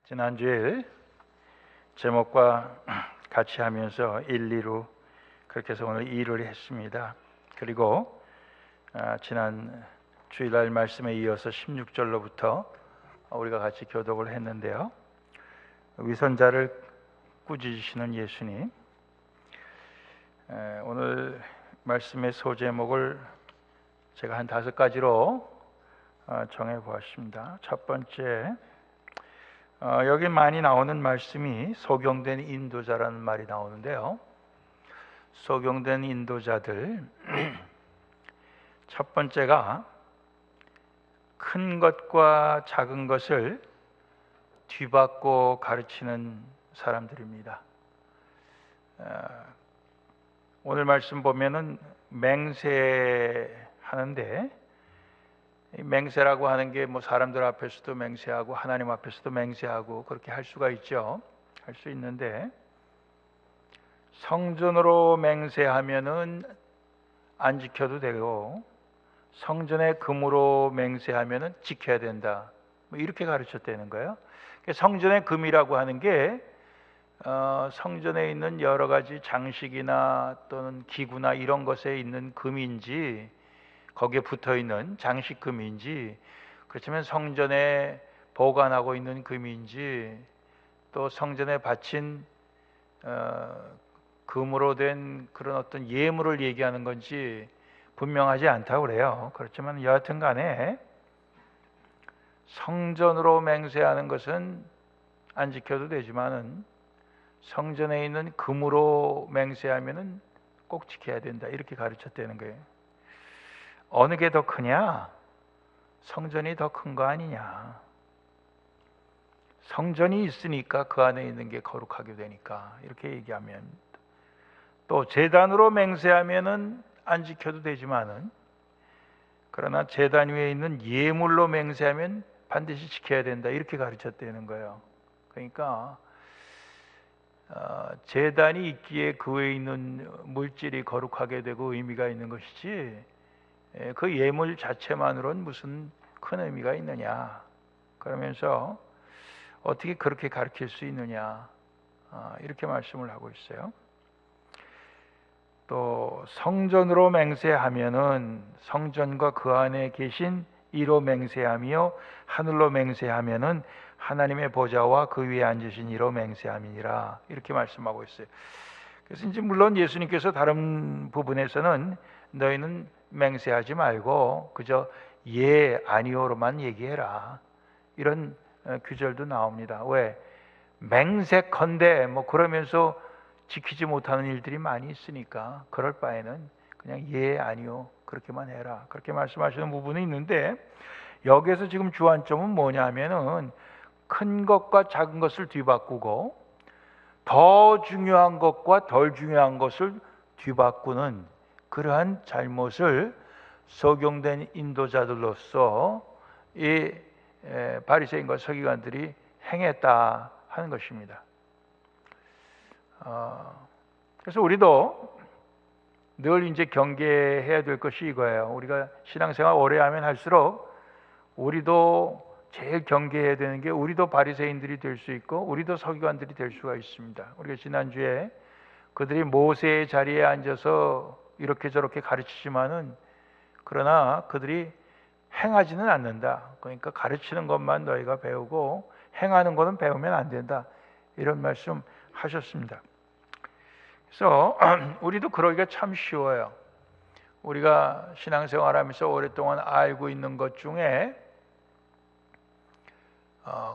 지난주에 제목과 같이 하면서 1, 2로 그렇게 해서 오늘 2를 했습니다. 그리고 지난 주일날 말씀에 이어서 16절로부터 우리가 같이 교독을 했는데요. 위선자를 꾸짖으시는 예수님, 오늘 말씀의 소제목을 제가 한 5가지로 정해 보았습니다. 첫 번째, 여기 많이 나오는 말씀이 소경된 인도자라는 말이 나오는데요. 소경된 인도자들, 첫 번째가 큰 것과 작은 것을 뒤바꿔 가르치는 사람들입니다. 오늘 말씀 보면은 맹세하는데, 맹세라고 하는 게 뭐 사람들 앞에서도 맹세하고 하나님 앞에서도 맹세하고 그렇게 할 수가 있죠. 할 수 있는데, 성전으로 맹세하면은 안 지켜도 되고 성전의 금으로 맹세하면은 지켜야 된다, 뭐 이렇게 가르쳤다는 거예요. 성전의 금이라고 하는 게 성전에 있는 여러 가지 장식이나 또는 기구나 이런 것에 있는 금인지, 거기에 붙어있는 장식금인지, 그렇지만 성전에 보관하고 있는 금인지, 또 성전에 바친 금으로 된 그런 어떤 예물을 얘기하는 건지 분명하지 않다고 그래요. 그렇지만 여하튼 간에 성전으로 맹세하는 것은 안 지켜도 되지만은 성전에 있는 금으로 맹세하면은 꼭 지켜야 된다, 이렇게 가르쳤다는 거예요. 어느 게 더 크냐? 성전이 더 큰 거 아니냐? 성전이 있으니까 그 안에 있는 게 거룩하게 되니까, 이렇게 얘기하면. 또 제단으로 맹세하면은 안 지켜도 되지만은, 그러나 제단 위에 있는 예물로 맹세하면 반드시 지켜야 된다, 이렇게 가르쳤다는 거예요. 그러니까 제단이 있기에 그 외에 있는 물질이 거룩하게 되고 의미가 있는 것이지, 그 예물 자체만으로는 무슨 큰 의미가 있느냐, 그러면서 어떻게 그렇게 가르칠 수 있느냐, 이렇게 말씀을 하고 있어요. 또 성전으로 맹세하면은 성전과 그 안에 계신 이로 맹세하며 하늘로 맹세하면은 하나님의 보좌와 그 위에 앉으신 이로 맹세함이니라, 이렇게 말씀하고 있어요. 그래서 이제 물론 예수님께서 다른 부분에서는 너희는 맹세하지 말고 그저 예, 아니오로만 얘기해라, 이런 규절도 나옵니다. 왜? 맹세컨대 뭐 그러면서 지키지 못하는 일들이 많이 있으니까 그럴 바에는 그냥 예, 아니오 그렇게만 해라, 그렇게 말씀하시는 부분이 있는데, 여기에서 지금 주안점은 뭐냐면은 큰 것과 작은 것을 뒤바꾸고 더 중요한 것과 덜 중요한 것을 뒤바꾸는 그러한 잘못을 소경된 인도자들로서 이 바리새인과 서기관들이 행했다 하는 것입니다. 그래서 우리도 늘 이제 경계해야 될 것이 이거예요. 우리가 신앙생활 오래 하면 할수록 우리도 제일 경계해야 되는 게, 우리도 바리새인들이 될 수 있고 우리도 서기관들이 될 수가 있습니다. 우리가 지난주에 그들이 모세의 자리에 앉아서 이렇게 저렇게 가르치지만은, 그러나 그들이 행하지는 않는다. 그러니까 가르치는 것만 너희가 배우고 행하는 것은 배우면 안 된다, 이런 말씀 하셨습니다. 그래서 우리도 그러기가 참 쉬워요. 우리가 신앙생활하면서 오랫동안 알고 있는 것 중에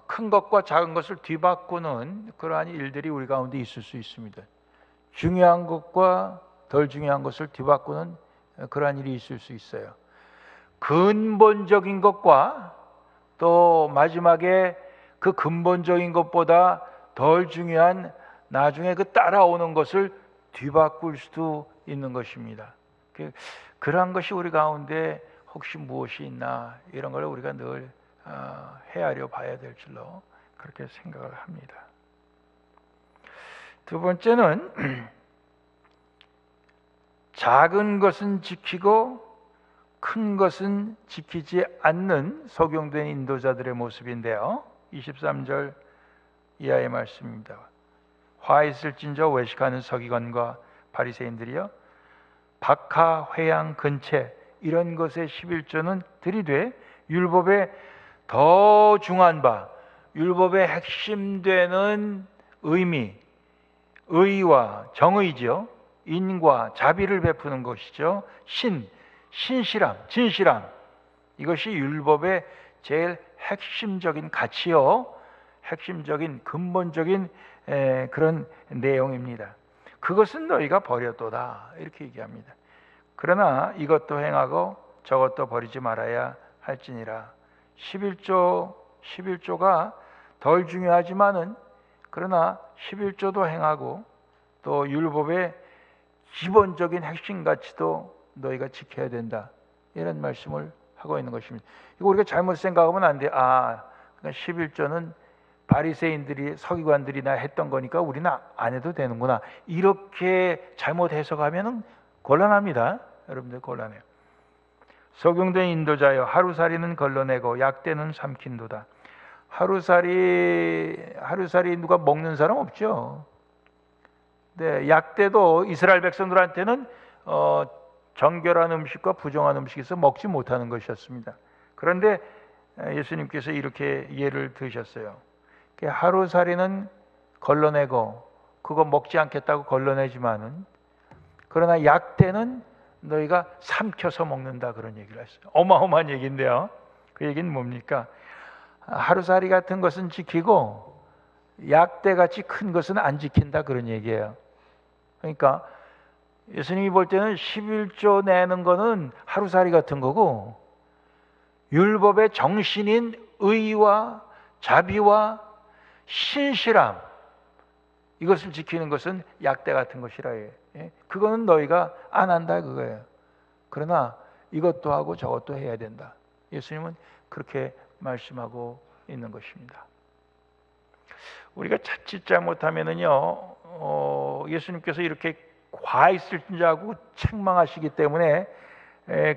큰 것과 작은 것을 뒤바꾸는 그러한 일들이 우리 가운데 있을 수 있습니다. 중요한 것과 덜 중요한 것을 뒤바꾸는 그러한 일이 있을 수 있어요. 근본적인 것과 또 마지막에 그 근본적인 것보다 덜 중요한 나중에 그 따라오는 것을 뒤바꿀 수도 있는 것입니다. 그러한 것이 우리 가운데 혹시 무엇이 있나, 이런 걸 우리가 늘 헤아려 봐야 될 줄로 그렇게 생각을 합니다. 두 번째는 작은 것은 지키고 큰 것은 지키지 않는 소경된 인도자들의 모습인데요. 23절 이하의 말씀입니다. 화 있을진저 외식하는 서기관과 바리새인들이여 박하 회양 근체 이런 것의 11조는 들이되 율법의 더 중요한 바, 율법의 핵심되는 의미, 의와 정의죠. 인과 자비를 베푸는 것이죠. 신실함, 진실함, 이것이 율법의 제일 핵심적인 가치요, 핵심적인 근본적인 그런 내용입니다. 그것은 너희가 버렸도다 이렇게 얘기합니다. 그러나 이것도 행하고 저것도 버리지 말아야 할지니라. 11조가 덜 중요하지만은 그러나 11조도 행하고 또 율법의 기본적인 핵심 가치도 너희가 지켜야 된다, 이런 말씀을 하고 있는 것입니다. 이거 우리가 잘못 생각하면 안 돼. 그러니까 11조는 바리새인들이 서기관들이나 했던 거니까 우리는 안 해도 되는구나, 이렇게 잘못 해석하면 곤란합니다. 여러분들 곤란해요. 소경된 인도자여 하루살이는 걸러내고 약대는 삼킨도다. 하루살이 누가 먹는 사람 없죠. 네, 약대도 이스라엘 백성들한테는 정결한 음식과 부정한 음식에서 먹지 못하는 것이었습니다. 그런데 예수님께서 이렇게 예를 드셨어요. 하루살이는 걸러내고 그거 먹지 않겠다고 걸러내지만은 그러나 약대는 너희가 삼켜서 먹는다, 그런 얘기를 했어요. 어마어마한 얘기인데요. 그 얘기는 뭡니까? 하루살이 같은 것은 지키고 약대같이 큰 것은 안 지킨다, 그런 얘기예요. 그러니까 예수님이 볼 때는 11조 내는 거는 하루살이 같은 거고 율법의 정신인 의와 자비와 신실함, 이것을 지키는 것은 약대 같은 것이라 해요. 그거는 너희가 안 한다 그거예요. 그러나 이것도 하고 저것도 해야 된다. 예수님은 그렇게 말씀하고 있는 것입니다. 우리가 자칫 잘못하면은요, 예수님께서 이렇게 과 있을진자고 책망하시기 때문에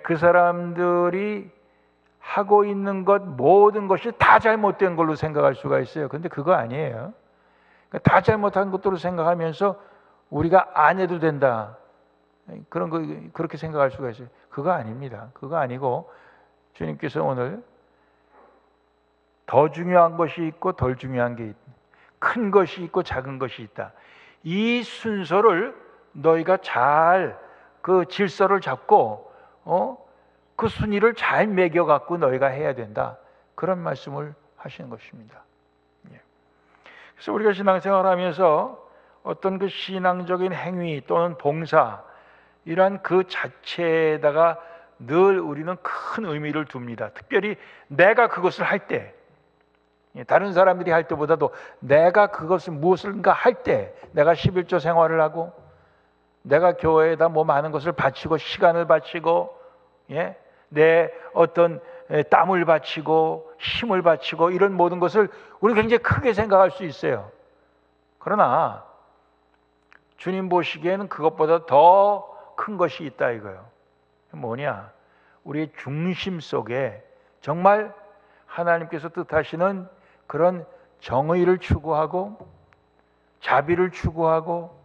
그 사람들이 하고 있는 것 모든 것이 다 잘못된 걸로 생각할 수가 있어요. 그런데 그거 아니에요. 그러니까 다 잘못한 것으로 생각하면서 우리가 안 해도 된다, 그런 거 그렇게 생각할 수가 있어요. 그거 아닙니다. 그거 아니고 주님께서 오늘 더 중요한 것이 있고 덜 중요한 게 있다, 큰 것이 있고 작은 것이 있다, 이 순서를 너희가 잘 그 질서를 잡고 그 순위를 잘 매겨 갖고 너희가 해야 된다, 그런 말씀을 하시는 것입니다. 그래서 우리가 신앙생활하면서 어떤 그 신앙적인 행위 또는 봉사, 이러한 그 자체에다가 늘 우리는 큰 의미를 둡니다. 특별히 내가 그것을 할 때, 다른 사람들이 할 때보다도 내가 그것을 무엇인가 할 때, 내가 11조 생활을 하고 내가 교회에다 뭐 많은 것을 바치고 시간을 바치고 내 어떤 땀을 바치고 힘을 바치고 이런 모든 것을 우리는 굉장히 크게 생각할 수 있어요. 그러나 주님 보시기에는 그것보다 더 큰 것이 있다 이거예요. 뭐냐? 우리의 중심 속에 정말 하나님께서 뜻하시는 그런 정의를 추구하고 자비를 추구하고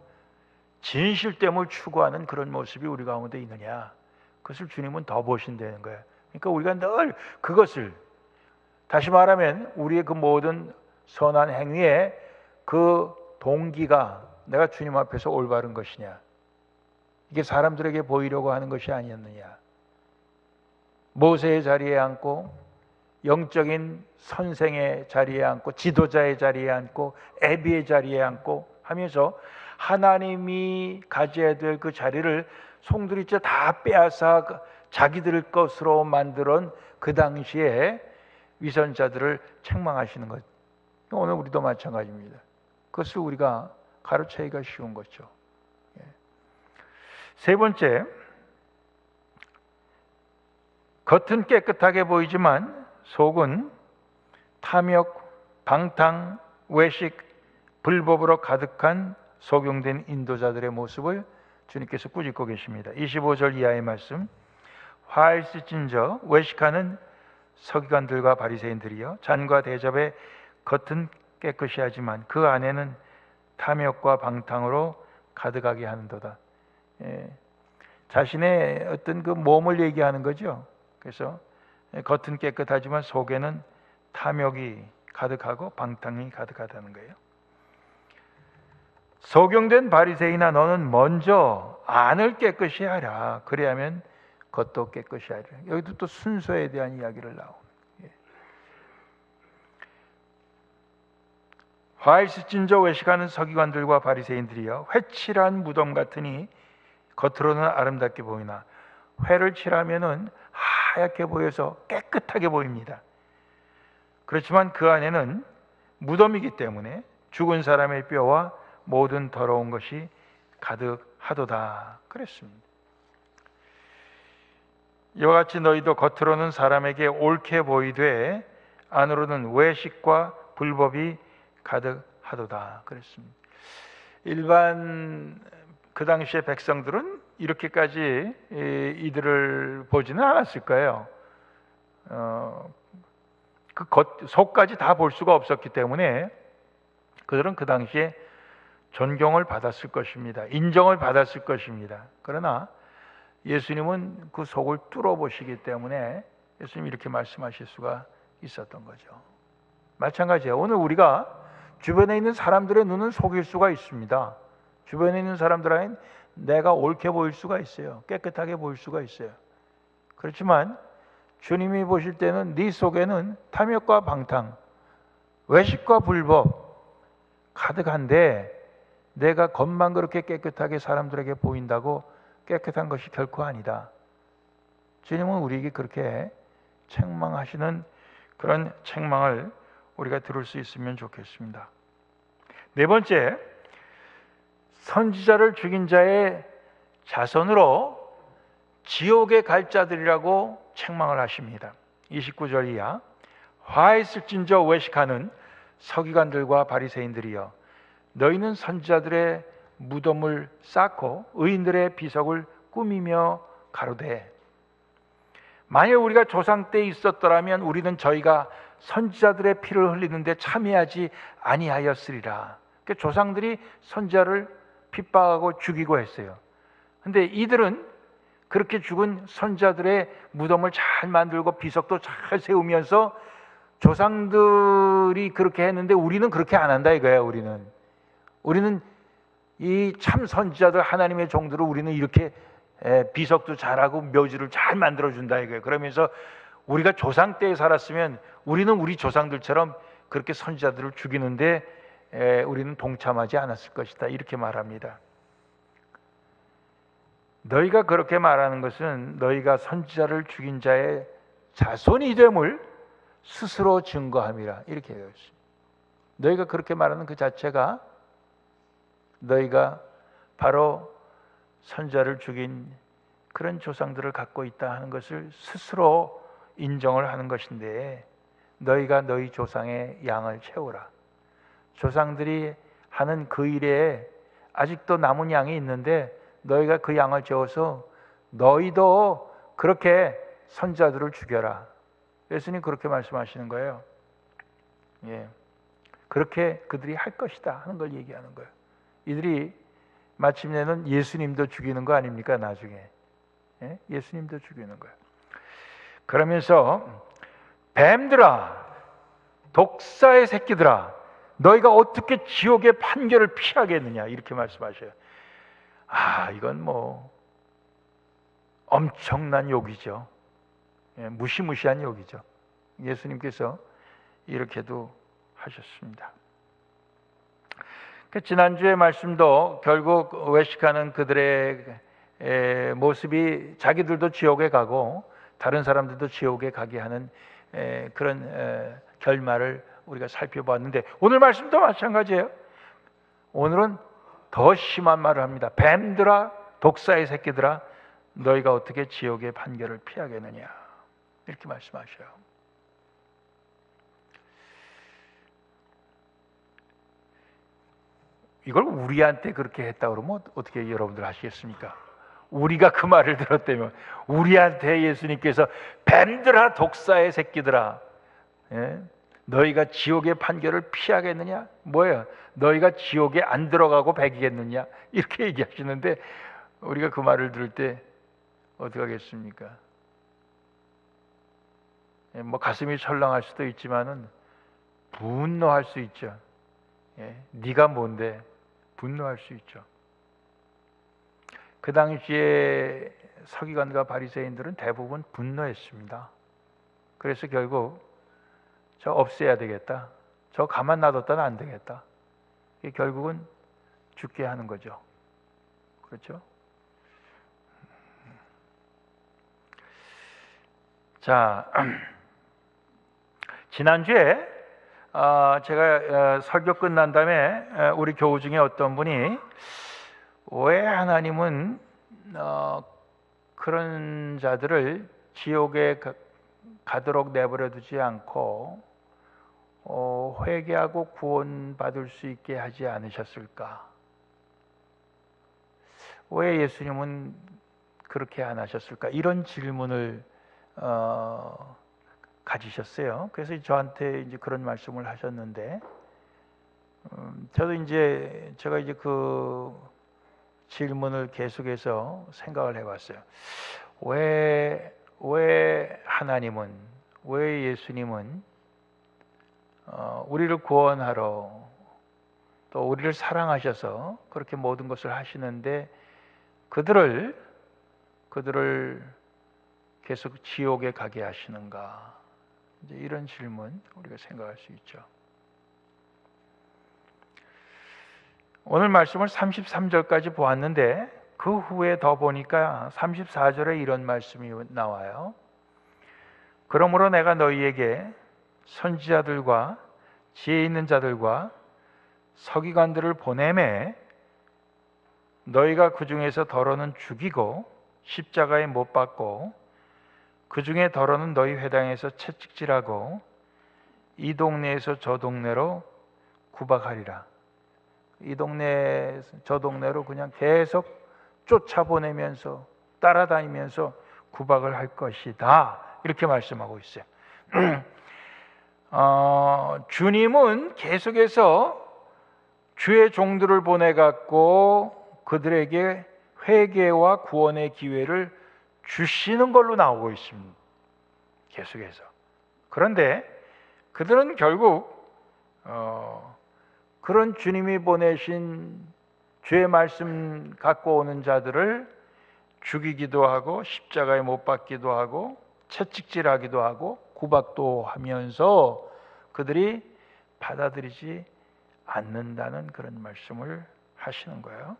진실됨을 추구하는 그런 모습이 우리 가운데 있느냐, 그것을 주님은 더 보신다는 거예요. 그러니까 우리가 늘 그것을, 다시 말하면 우리의 그 모든 선한 행위의 그 동기가 내가 주님 앞에서 올바른 것이냐, 이게 사람들에게 보이려고 하는 것이 아니었느냐, 모세의 자리에 앉고 영적인 선생의 자리에 앉고 지도자의 자리에 앉고 애비의 자리에 앉고 하면서 하나님이 가져야 될 그 자리를 송두리째 다 빼앗아 자기들 것으로 만들은 그 당시에 위선자들을 책망하시는 것, 오늘 우리도 마찬가지입니다. 그것을 우리가 가로채기가 쉬운 거죠. 세 번째, 겉은 깨끗하게 보이지만 속은 탐욕, 방탕, 외식, 불법으로 가득한 소경된 인도자들의 모습을 주님께서 꾸짖고 계십니다. 25절 이하의 말씀, 화 있을진저 외식하는 서기관들과 바리새인들이여 잔과 대접의 겉은 깨끗이 하지만 그 안에는 탐욕과 방탕으로 가득하게 하는도다. 자신의 어떤 그 몸을 얘기하는 거죠. 그래서 겉은 깨끗하지만 속에는 탐욕이 가득하고 방탕이 가득하다는 거예요. 소경된 바리새인아, 너는 먼저 안을 깨끗이 하라. 그래야면 겉도 깨끗이 하리라. 여기도 또 순서에 대한 이야기를 나옵니다. 화일시진저 외식하는 서기관들과 바리새인들이여, 회칠한 무덤 같으니 겉으로는 아름답게 보이나 회를 칠하면은 하얗게 보여서 깨끗하게 보입니다. 그렇지만 그 안에는 무덤이기 때문에 죽은 사람의 뼈와 모든 더러운 것이 가득하도다 그랬습니다. 이와 같이 너희도 겉으로는 사람에게 옳게 보이되 안으로는 외식과 불법이 가득하도다 그랬습니다. 일반 그 당시의 백성들은 이렇게까지 이들을 보지는 않았을 거예요. 그 속까지 다 볼 수가 없었기 때문에 그들은 그 당시에 존경을 받았을 것입니다. 인정을 받았을 것입니다. 그러나 예수님은 그 속을 뚫어보시기 때문에 예수님이 이렇게 말씀하실 수가 있었던 거죠. 마찬가지예요. 오늘 우리가 주변에 있는 사람들의 눈은 속일 수가 있습니다. 주변에 있는 사람들에겐 내가 옳게 보일 수가 있어요. 깨끗하게 보일 수가 있어요. 그렇지만 주님이 보실 때는 네 속에는 탐욕과 방탕, 외식과 불법 가득한데 내가 겉만 그렇게 깨끗하게 사람들에게 보인다고 깨끗한 것이 결코 아니다. 주님은 우리에게 그렇게 책망하시는 그런 책망을 우리가 들을 수 있으면 좋겠습니다. 네 번째, 선지자를 죽인 자의 자손으로 지옥에 갈 자들이라고 책망을 하십니다. 29절 이하, 화했을진저 외식하는 서기관들과 바리새인들이여, 너희는 선지자들의 무덤을 쌓고 의인들의 비석을 꾸미며 가로되, 만일 우리가 조상 때 있었더라면 우리는 저희가 선지자들의 피를 흘리는데 참여하지 아니하였으리라. 그러니까 조상들이 선지자를 핍박하고 죽이고 했어요. 근데 이들은 그렇게 죽은 선지자들의 무덤을 잘 만들고 비석도 잘 세우면서 조상들이 그렇게 했는데 우리는 그렇게 안 한다 이거예요. 우리는 이 참 선지자들 하나님의 종들을 우리는 이렇게 비석도 잘하고 묘지를 잘 만들어준다 이거예요. 그러면서 우리가 조상 때에 살았으면 우리는 우리 조상들처럼 그렇게 선지자들을 죽이는데 우리는 동참하지 않았을 것이다 이렇게 말합니다. 너희가 그렇게 말하는 것은 너희가 선지자를 죽인 자의 자손이 됨을 스스로 증거함이라 이렇게 되어 있습니다. 너희가 그렇게 말하는 그 자체가 너희가 바로 선지자를 죽인 그런 조상들을 갖고 있다 하는 것을 스스로 인정을 하는 것인데, 너희가 너희 조상의 양을 채우라. 조상들이 하는 그 일에 아직도 남은 양이 있는데 너희가 그 양을 채워서 너희도 그렇게 선지자들을 죽여라. 예수님 그렇게 말씀하시는 거예요. 그렇게 그들이 할 것이다 하는 걸 얘기하는 거예요. 이들이 마침내는 예수님도 죽이는 거 아닙니까? 나중에 예수님도 죽이는 거예요. 그러면서 뱀들아, 독사의 새끼들아, 너희가 어떻게 지옥의 판결을 피하겠느냐 이렇게 말씀하셔요. 이건 뭐 엄청난 욕이죠. 무시무시한 욕이죠. 예수님께서 이렇게도 하셨습니다. 지난주의 말씀도 결국 외식하는 그들의 모습이 자기들도 지옥에 가고 다른 사람들도 지옥에 가게 하는 그런 결말을 우리가 살펴봤는데, 오늘 말씀도 마찬가지예요. 오늘은 더 심한 말을 합니다. 뱀들아, 독사의 새끼들아, 너희가 어떻게 지옥의 판결을 피하겠느냐 이렇게 말씀하셔요. 이걸 우리한테 그렇게 했다 그러면 어떻게 여러분들 하시겠습니까? 우리가 그 말을 들었다면 우리한테 예수님께서 뱀들아, 독사의 새끼들아, 너희가 지옥의 판결을 피하겠느냐? 뭐예요? 너희가 지옥에 안 들어가고 배기겠느냐? 이렇게 얘기하시는데 우리가 그 말을 들을 때 어떻게 하겠습니까? 뭐 가슴이 철렁할 수도 있지만은 분노할 수 있죠. 네가 뭔데? 분노할 수 있죠. 그 당시에 서기관과 바리새인들은 대부분 분노했습니다. 그래서 결국 저 없애야 되겠다. 저 가만 놔뒀다는 안 되겠다. 이게 결국은 죽게 하는 거죠. 그렇죠? 자, 지난주에 제가 설교 끝난 다음에 우리 교우 중에 어떤 분이 왜 하나님은 그런 자들을 지옥에 가도록 내버려 두지 않고 회개하고 구원받을 수 있게 하지 않으셨을까? 왜 예수님은 그렇게 안 하셨을까? 이런 질문을 가지셨어요. 그래서 저한테 이제 그런 말씀을 하셨는데, 저도 이제 제가 이제 그 질문을 계속해서 생각을 해봤어요. 왜 하나님은, 왜 예수님은 우리를 구원하러 또 우리를 사랑하셔서 그렇게 모든 것을 하시는데 그들을 계속 지옥에 가게 하시는가? 이제 이런 질문 우리가 생각할 수 있죠. 오늘 말씀을 33절까지 보았는데 그 후에 더 보니까 34절에 이런 말씀이 나와요. 그러므로 내가 너희에게 선지자들과 지혜 있는 자들과 서기관들을 보내매 너희가 그 중에서 더러는 죽이고 십자가에 못 박고 그 중에 더러는 너희 회당에서 채찍질하고 이 동네에서 저 동네로 구박하리라. 이 동네 저 동네로 그냥 계속 쫓아보내면서 따라다니면서 구박을 할 것이다. 이렇게 말씀하고 있어요. 주님은 계속해서 주의 종들을 보내갖고 그들에게 회개와 구원의 기회를 주시는 걸로 나오고 있습니다. 계속해서. 그런데 그들은 결국 그런 주님이 보내신 주의 말씀 갖고 오는 자들을 죽이기도 하고 십자가에 못 박기도 하고 채찍질하기도 하고 구박도 하면서 그들이 받아들이지 않는다는 그런 말씀을 하시는 거예요.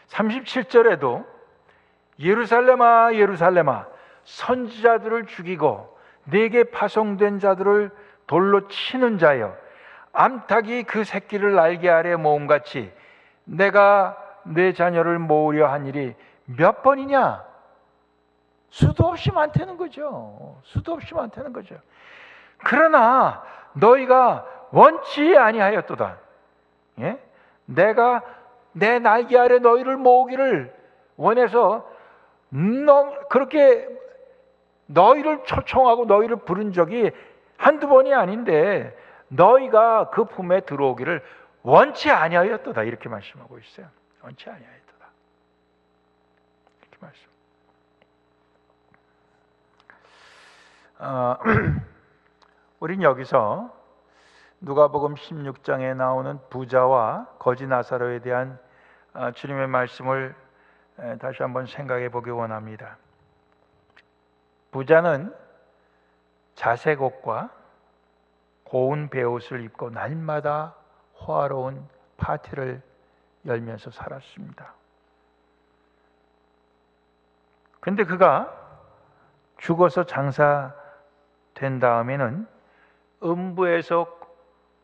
37절에도 예루살렘아 예루살렘아 선지자들을 죽이고 내게 파송된 자들을 돌로 치는 자여 암탉이 그 새끼를 날개 아래 모음같이 내가 내 자녀를 모으려 한 일이 몇 번이냐? 수도 없이 많다는 거죠. 수도 없이 많다는 거죠. 그러나 너희가 원치 아니하였도다. 예? 내가 내 날개 아래 너희를 모으기를 원해서 그렇게 너희를 초청하고 너희를 부른 적이 한두 번이 아닌데 너희가 그 품에 들어오기를 원치 아니하였도다. 이렇게 말씀하고 있어요. 원치 아니하였도다. 이렇게 말씀. 우린 여기서 누가복음 16장에 나오는 부자와 거지 나사로에 대한 주님의 말씀을 다시 한번 생각해 보기 원합니다. 부자는 자색 옷과 고운 베옷을 입고 날마다 호화로운 파티를 열면서 살았습니다. 근데 그가 죽어서 장사된 다음에는 음부에서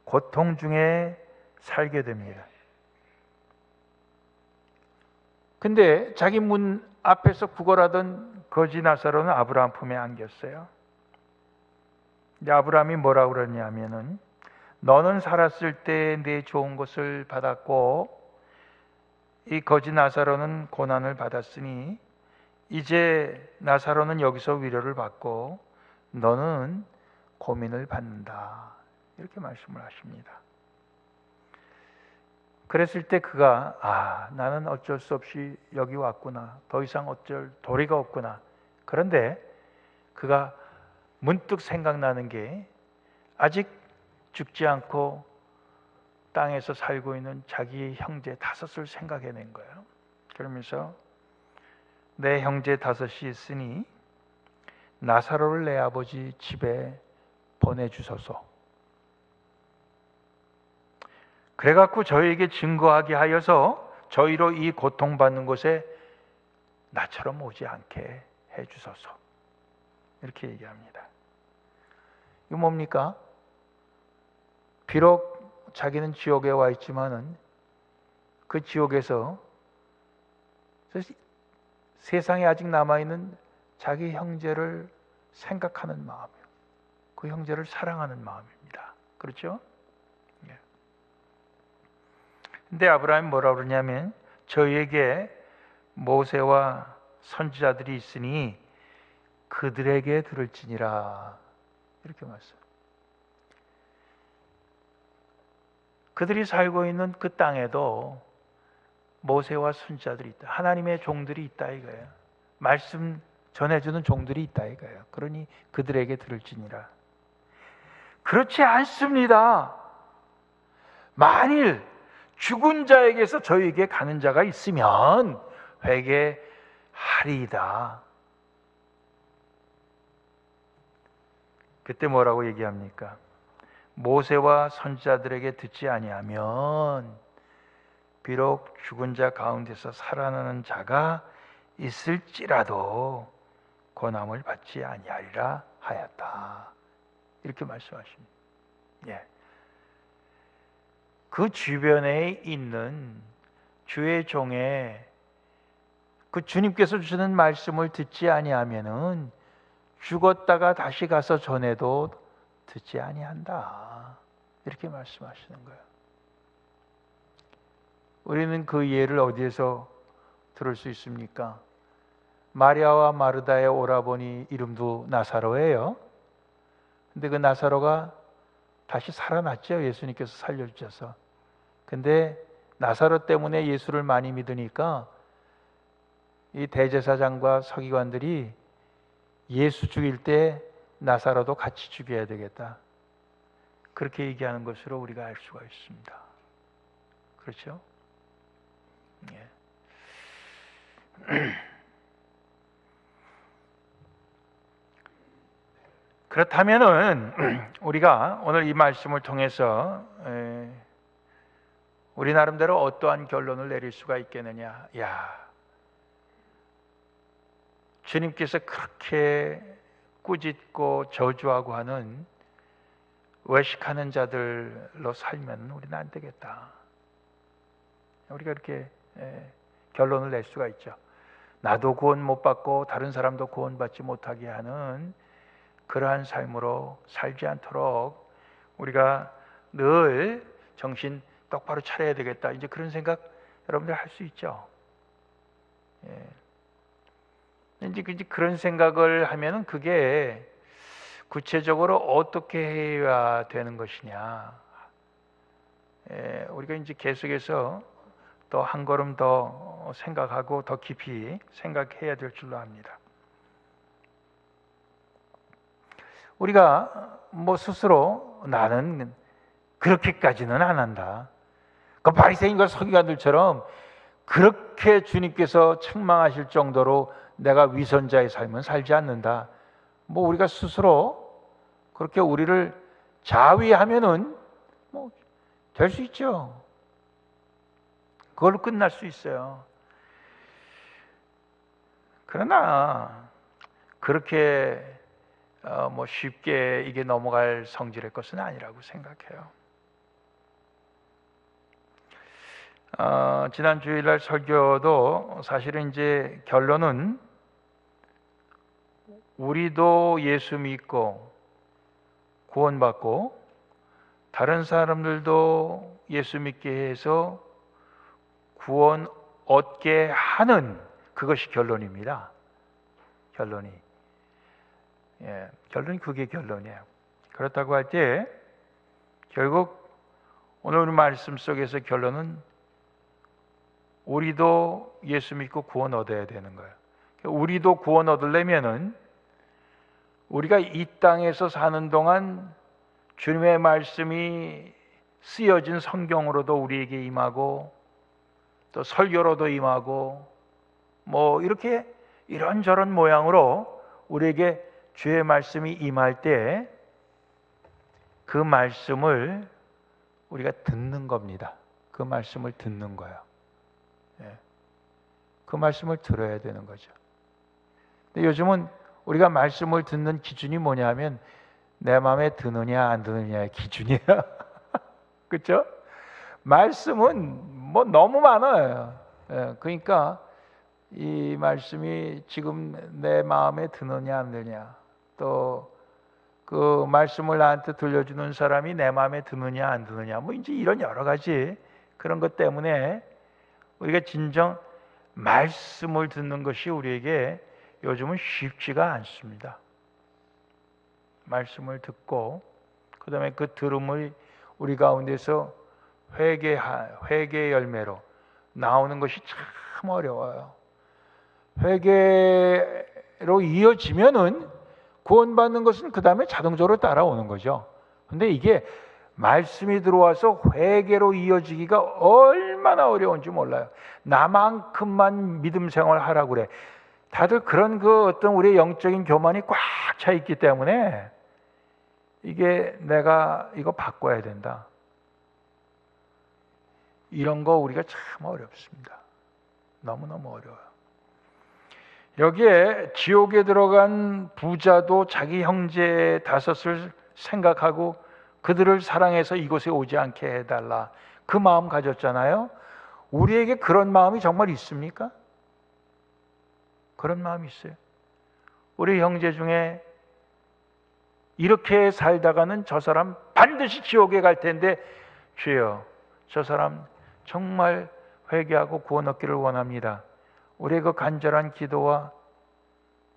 고통 중에 살게 됩니다. 근데 자기 문 앞에서 구걸하던 거지 나사로는 아브라함 품에 안겼어요. 근데 아브라함이 뭐라고 그러냐면은 너는 살았을 때 내 좋은 것을 받았고 이 거지 나사로는 고난을 받았으니 이제 나사로는 여기서 위로를 받고 너는 고민을 받는다. 이렇게 말씀을 하십니다. 그랬을 때 그가 나는 어쩔 수 없이 여기 왔구나. 더 이상 어쩔 도리가 없구나. 그런데 그가 문득 생각나는 게 아직 죽지 않고 땅에서 살고 있는 자기 형제 5을 생각해낸 거예요. 그러면서 내 형제 5이 있으니 나사로를 내 아버지 집에 보내주소서. 그래갖고 저희에게 증거하게 하여서 저희로 이 고통받는 곳에 나처럼 오지 않게 해주소서. 이렇게 얘기합니다. 이거 뭡니까? 비록 자기는 지옥에 와 있지만은 그 지옥에서 세상에 아직 남아있는 자기 형제를 생각하는 마음이에요. 그 형제를 사랑하는 마음입니다. 그렇죠? 근데 아브라함이 뭐라고 그러냐면 저희에게 모세와 선지자들이 있으니 그들에게 들을지니라. 이렇게 말씀. 그들이 살고 있는 그 땅에도 모세와 선지자들이 있다. 하나님의 종들이 있다 이거예요. 말씀 전해주는 종들이 있다 이거예요. 그러니 그들에게 들을지니라. 그렇지 않습니다. 만일 죽은 자에게서 저희에게 가는 자가 있으면 회개하리이다. 그때 뭐라고 얘기합니까? 모세와 선지자들에게 듣지 아니하면 비록 죽은 자 가운데서 살아나는 자가 있을지라도 고난을 받지 아니하리라 하였다. 이렇게 말씀하십니다. 예. 그 주변에 있는 주의 종의 그 주님께서 주시는 말씀을 듣지 아니하면은 죽었다가 다시 가서 전해도 듣지 아니한다. 이렇게 말씀하시는 거예요. 우리는 그 예를 어디에서 들을 수 있습니까? 마리아와 마르다의 오라버니 이름도 나사로예요. 근데 그 나사로가 다시 살아났죠. 예수님께서 살려주셔서. 근데 나사로 때문에 예수를 많이 믿으니까 이 대제사장과 서기관들이 예수 죽일 때 나사로도 같이 죽여야 되겠다. 그렇게 얘기하는 것으로 우리가 알 수가 있습니다. 그렇죠? 예. 그렇다면은 우리가 오늘 이 말씀을 통해서 우리 나름대로 어떠한 결론을 내릴 수가 있겠느냐? 주님께서 그렇게 꾸짖고 저주하고 하는 외식하는 자들로 살면 우리는 안 되겠다. 우리가 이렇게 결론을 낼 수가 있죠. 나도 구원 못 받고 다른 사람도 구원받지 못하게 하는 그러한 삶으로 살지 않도록 우리가 늘 정신 똑바로 차려야 되겠다. 이제 그런 생각 여러분들 할 수 있죠. 이제 그런 생각을 하면은 그게 구체적으로 어떻게 해야 되는 것이냐. 우리가 이제 계속해서 또 한 걸음 더 생각하고 더 깊이 생각해야 될 줄로 압니다. 우리가 뭐 스스로 나는 그렇게까지는 안 한다. 그 바리새인과 서기관들처럼 그렇게 주님께서 책망하실 정도로 내가 위선자의 삶은 살지 않는다. 뭐 우리가 스스로 그렇게 우리를 자위하면은 뭐 될 수 있죠. 그걸로 끝날 수 있어요. 그러나 그렇게 뭐 쉽게 이게 넘어갈 성질의 것은 아니라고 생각해요. 지난 주일날 설교도 사실은 이제 결론은 우리도 예수 믿고 구원받고 다른 사람들도 예수 믿게 해서 구원 얻게 하는 그것이 결론입니다. 결론이. 결론이 그게 결론이에요. 그렇다고 할 때 결국 오늘 우리 말씀 속에서 결론은 우리도 예수 믿고 구원 얻어야 되는 거예요. 우리도 구원 얻으려면은 우리가 이 땅에서 사는 동안 주님의 말씀이 쓰여진 성경으로도 우리에게 임하고 또 설교로도 임하고 뭐 이렇게 이런저런 모양으로 우리에게 주의 말씀이 임할 때 그 말씀을 우리가 듣는 겁니다. 그 말씀을 듣는 거예요. 그 말씀을 들어야 되는 거죠. 근데 요즘은 우리가 말씀을 듣는 기준이 뭐냐면 내 마음에 드느냐 안 드느냐의 기준이에요. 그렇죠? 말씀은 뭐 너무 많아요. 그러니까 이 말씀이 지금 내 마음에 드느냐 안 드느냐, 또 그 말씀을 나한테 들려주는 사람이 내 마음에 드느냐 안 드느냐, 뭐 이제 이런 여러 가지 그런 것 때문에 우리가 진정 말씀을 듣는 것이 우리에게 요즘은 쉽지가 않습니다. 말씀을 듣고 그 다음에 그 들음을 우리 가운데서 회개의 열매로 나오는 것이 참 어려워요. 회개로 이어지면은 구원받는 것은 그 다음에 자동적으로 따라오는 거죠. 근데 이게 말씀이 들어와서 회개로 이어지기가 얼마나 어려운지 몰라요. 나만큼만 믿음 생활 하라고 그래. 다들 그런 그 어떤 우리의 영적인 교만이 꽉 차 있기 때문에 이게 내가 이거 바꿔야 된다, 이런 거 우리가 참 어렵습니다. 너무너무 어려워요. 여기에 지옥에 들어간 부자도 자기 형제 다섯을 생각하고 그들을 사랑해서 이곳에 오지 않게 해달라, 그 마음 가졌잖아요. 우리에게 그런 마음이 정말 있습니까? 그런 마음이 있어요. 우리 형제 중에 이렇게 살다가는 저 사람 반드시 지옥에 갈 텐데 주여 저 사람 정말 회개하고 구원 얻기를 원합니다. 우리의 그 간절한 기도와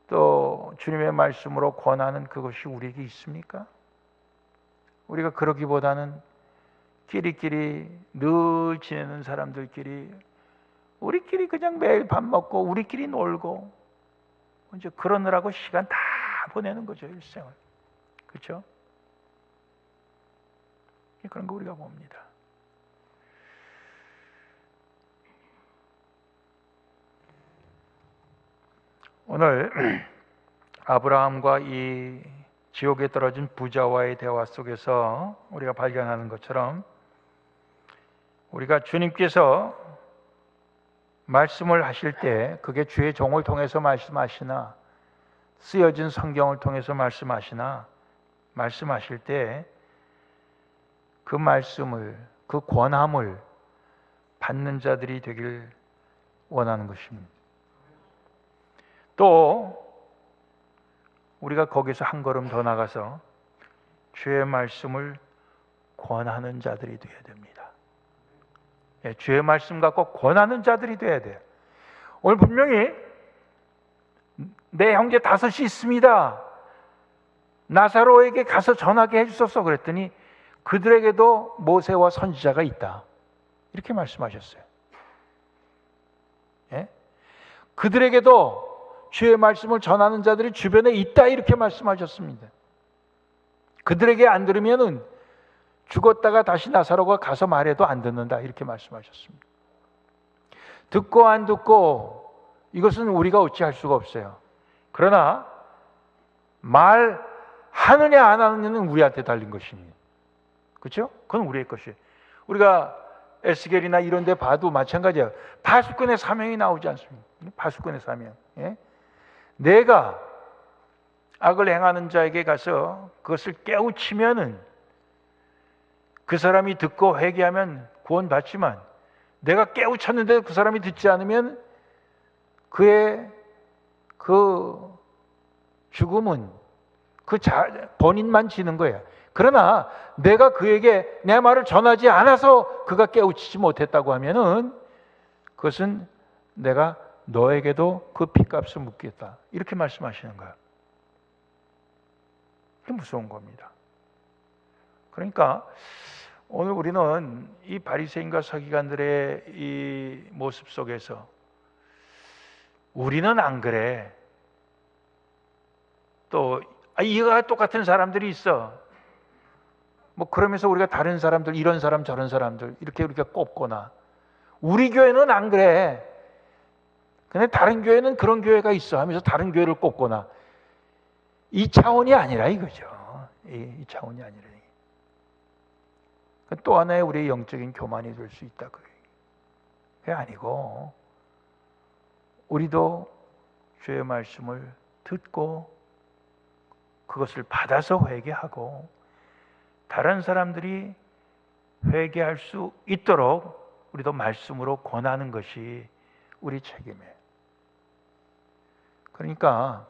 또 주님의 말씀으로 권하는 그것이 우리에게 있습니까? 우리가 그러기보다는 끼리끼리 늘 지내는 사람들끼리 우리끼리 그냥 매일 밥 먹고 우리끼리 놀고 이제 그러느라고 시간 다 보내는 거죠, 일생을. 그렇죠? 그런 거 우리가 봅니다. 오늘 아브라함과 이 지옥에 떨어진 부자와의 대화 속에서 우리가 발견하는 것처럼 우리가 주님께서 말씀을 하실 때 그게 주의 종을 통해서 말씀하시나 쓰여진 성경을 통해서 말씀하실 때 그 말씀을, 그 권함을 받는 자들이 되길 원하는 것입니다. 또 우리가 거기서 한 걸음 더 나가서 주의 말씀을 권하는 자들이 되어야 됩니다. 주의 말씀 갖고 권하는 자들이 되어야 돼요. 오늘 분명히 내 형제 다섯이 있습니다, 나사로에게 가서 전하게 해주소서 그랬더니 그들에게도 모세와 선지자가 있다, 이렇게 말씀하셨어요. 그들에게도 주의 말씀을 전하는 자들이 주변에 있다, 이렇게 말씀하셨습니다. 그들에게 안 들으면은 죽었다가 다시 나사로가 가서 말해도 안 듣는다, 이렇게 말씀하셨습니다. 듣고 안 듣고 이것은 우리가 어찌할 수가 없어요. 그러나 말하느냐 안 하느냐는 우리한테 달린 것입니다. 그렇죠? 그건 우리의 것이에요. 우리가 에스겔이나 이런 데 봐도 마찬가지예요. 파수꾼의 사명이 나오지 않습니까? 파수꾼의 사명. 내가 악을 행하는 자에게 가서 그것을 깨우치면은 그 사람이 듣고 회개하면 구원받지만 내가 깨우쳤는데 그 사람이 듣지 않으면 그의 그 죽음은 본인만 지는 거예요. 그러나 내가 그에게 내 말을 전하지 않아서 그가 깨우치지 못했다고 하면은 그것은 내가 너에게도 그 핏값을 묻겠다, 이렇게 말씀하시는 거예요. 그게 무서운 겁니다. 그러니까 오늘 우리는 이 바리새인과 서기관들의 이 모습 속에서 우리는 안 그래. 또 이가 똑같은 사람들이 있어. 뭐 그러면서 우리가 다른 사람들, 이런 사람 저런 사람들 이렇게 우리가 꼽거나, 우리 교회는 안 그래. 근데 다른 교회는 그런 교회가 있어 하면서 다른 교회를 꼽거나, 이 차원이 아니라 이거죠. 이 차원이 아니라. 또 하나의 우리의 영적인 교만이 될 수 있다. 그게 아니고, 우리도 주의 말씀을 듣고 그것을 받아서 회개하고 다른 사람들이 회개할 수 있도록 우리도 말씀으로 권하는 것이 우리 책임이에요. 그러니까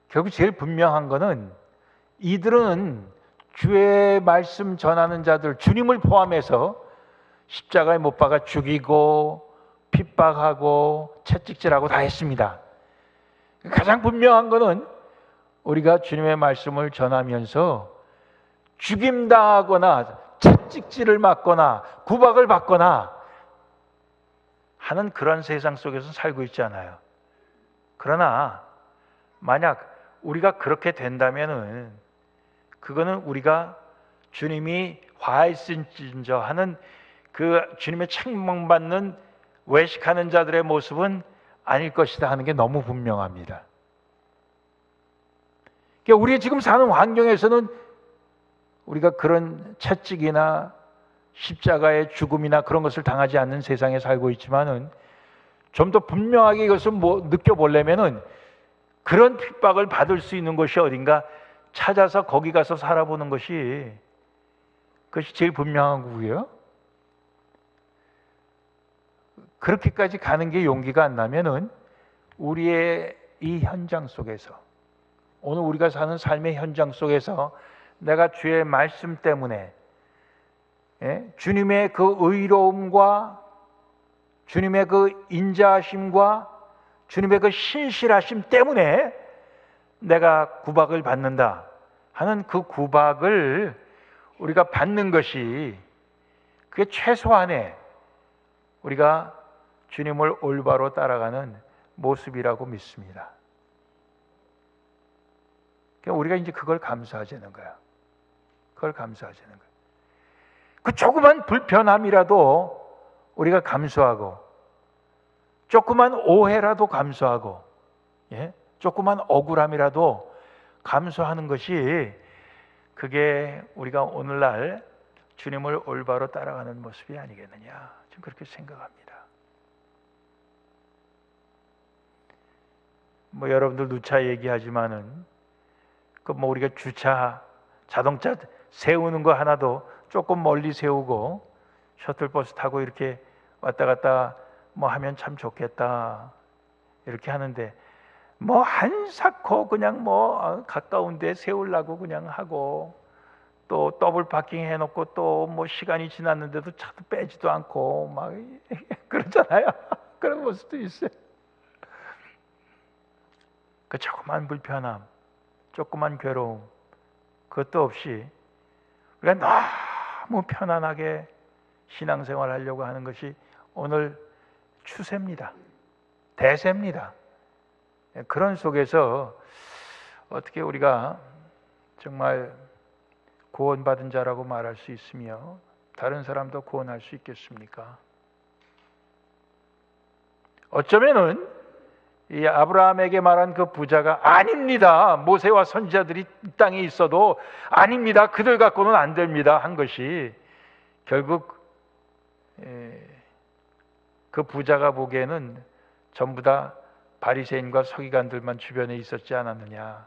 결국 제일 분명한 거는, 이들은 주의 말씀 전하는 자들, 주님을 포함해서 십자가에 못 박아 죽이고 핍박하고 채찍질하고 다 했습니다. 가장 분명한 거는 우리가 주님의 말씀을 전하면서 죽임당하거나 채찍질을 맞거나 구박을 받거나 하는 그런 세상 속에서 살고 있지 않아요. 그러나 만약 우리가 그렇게 된다면은 그거는 우리가 주님이 화했을진저 하는 그 주님의 책망받는 외식하는 자들의 모습은 아닐 것이다 하는 게 너무 분명합니다. 그러니까 우리 지금 사는 환경에서는 우리가 그런 채찍이나 십자가의 죽음이나 그런 것을 당하지 않는 세상에 살고 있지만은, 좀 더 분명하게 이것을 느껴보려면은 그런 핍박을 받을 수 있는 곳이 어딘가 찾아서 거기 가서 살아보는 것이, 그것이 제일 분명한 거고요. 그렇게까지 가는 게 용기가 안 나면은 우리의 이 현장 속에서, 오늘 우리가 사는 삶의 현장 속에서 내가 주의 말씀 때문에, 주님의 그 의로움과 주님의 그 인자하심과 주님의 그 신실하심 때문에 내가 구박을 받는다 하는 그 구박을 우리가 받는 것이, 그게 최소한의 우리가 주님을 올바로 따라가는 모습이라고 믿습니다. 그러니까 우리가 이제 그걸 감수하자는 거야. 그걸 감수하자는 거야. 그 조그만 불편함이라도 우리가 감수하고, 조그만 오해라도 감수하고, 조그만 억울함이라도 감수하는 것이, 그게 우리가 오늘날 주님을 올바로 따라가는 모습이 아니겠느냐, 지금 그렇게 생각합니다. 뭐 여러분들 누차 얘기하지만은 그 뭐 우리가 주차 자동차 세우는 거 하나도 조금 멀리 세우고 셔틀버스 타고 이렇게 왔다 갔다 뭐 하면 참 좋겠다 이렇게 하는데, 뭐 한사코 그냥 뭐 가까운 데 세우려고 그냥 하고, 또 더블 파킹 해놓고 또 뭐 시간이 지났는데도 차도 빼지도 않고 막 그러잖아요. 그런 모습도 있어요. 그 조그만 불편함, 조그만 괴로움, 그것도 없이 우리가 너무 편안하게 신앙생활 하려고 하는 것이 오늘 추세입니다. 대세입니다. 그런 속에서 어떻게 우리가 정말 구원받은 자라고 말할 수 있으며 다른 사람도 구원할 수 있겠습니까? 어쩌면은 이 아브라함에게 말한 그 부자가 아닙니다, 모세와 선지자들이 이 땅에 있어도 아닙니다, 그들 갖고는 안 됩니다 한 것이, 결국 그 부자가 보기에는 전부 다 바리새인과 서기관들만 주변에 있었지 않았느냐,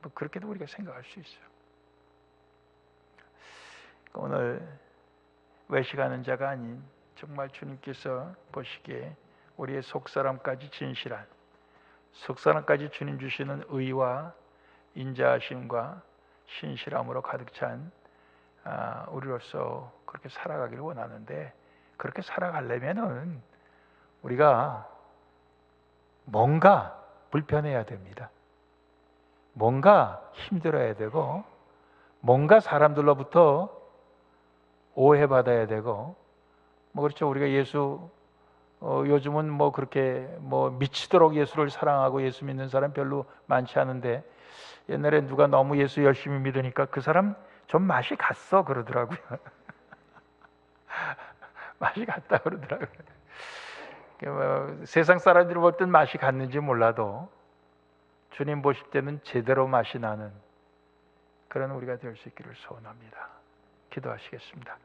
뭐 그렇게도 우리가 생각할 수 있어요. 오늘 외식하는 자가 아닌 정말 주님께서 보시기에 우리의 속사람까지 진실한, 속사람까지 주님 주시는 의와 인자하심과 신실함으로 가득 찬 우리로서 그렇게 살아가기를 원하는데, 그렇게 살아가려면은 우리가 뭔가 불편해야 됩니다. 뭔가 힘들어야 되고, 뭔가 사람들로부터 오해받아야 되고, 뭐 그렇죠. 우리가 예수 요즘은 뭐 그렇게 뭐 미치도록 예수를 사랑하고 예수 믿는 사람 별로 많지 않은데, 옛날에 누가 너무 예수 열심히 믿으니까 그 사람 좀 맛이 갔어 그러더라고요. 맛이 갔다 그러더라고요. 세상 사람들이 볼 땐 맛이 갔는지 몰라도 주님 보실 때는 제대로 맛이 나는 그런 우리가 될 수 있기를 소원합니다. 기도하시겠습니다.